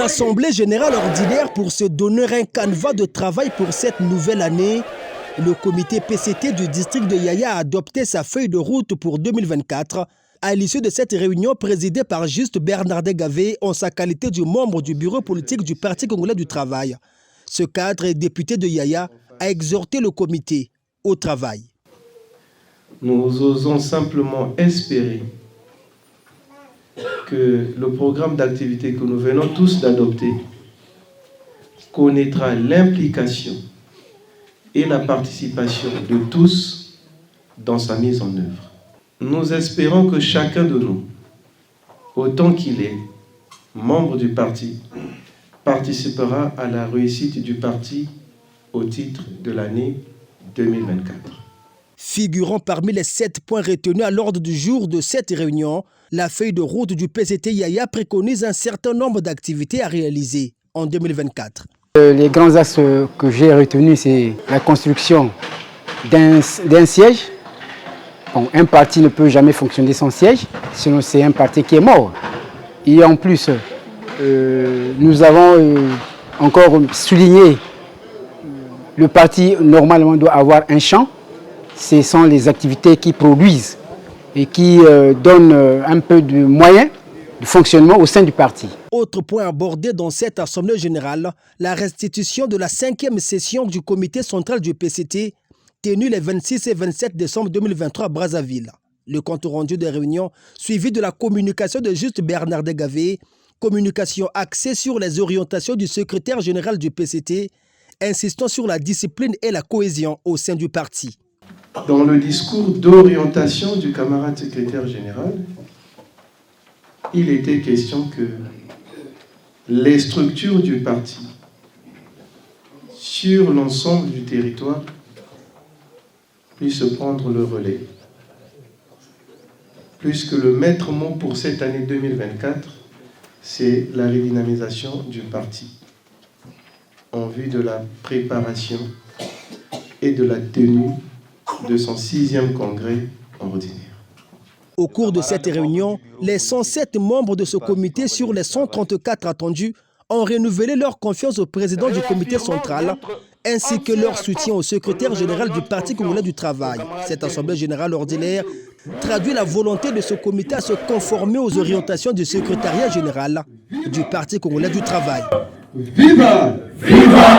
assemblée générale ordinaire pour se donner un canevas de travail pour cette nouvelle année. Le comité PCT du district de Yaya a adopté sa feuille de route pour 2024 à l'issue de cette réunion présidée par Juste Bernardet Gavé en sa qualité de membre du bureau politique du Parti congolais du travail. Ce cadre et député de Yaya a exhorté le comité au travail. Nous osons simplement espérer que le programme d'activité que nous venons tous d'adopter connaîtra l'implication et la participation de tous dans sa mise en œuvre. Nous espérons que chacun de nous, autant qu'il est membre du parti, participera à la réussite du parti au titre de l'année 2024. Figurant parmi les 7 points retenus à l'ordre du jour de cette réunion, la feuille de route du PCT Yaya préconise un certain nombre d'activités à réaliser en 2024. Les grands axes que j'ai retenus, c'est la construction d'un siège. Bon, un parti ne peut jamais fonctionner sans siège, sinon c'est un parti qui est mort. Et en plus, nous avons encore souligné, le parti normalement doit avoir un champ. Ce sont les activités qui produisent et qui donnent un peu de moyens de fonctionnement au sein du parti. Autre point abordé dans cette assemblée générale, la restitution de la 5e session du comité central du PCT, tenue les 26 et 27 décembre 2023 à Brazzaville. Le compte rendu des réunions, suivi de la communication de Juste Bernardet Gavé, communication axée sur les orientations du secrétaire général du PCT, insistant sur la discipline et la cohésion au sein du parti. Dans le discours d'orientation du camarade secrétaire général, il était question que les structures du parti sur l'ensemble du territoire puissent prendre le relais. Puisque le maître mot pour cette année 2024, c'est la redynamisation du parti en vue de la préparation et de la tenue de son 6e congrès ordinaire. Au cours de cette réunion, les 107 membres de ce comité sur les 134 attendus ont renouvelé leur confiance au président du comité central ainsi que leur soutien au secrétaire général du Parti congolais du travail. Cette assemblée générale ordinaire traduit la volonté de ce comité à se conformer aux orientations du secrétariat général du Parti congolais du travail. Viva! Viva!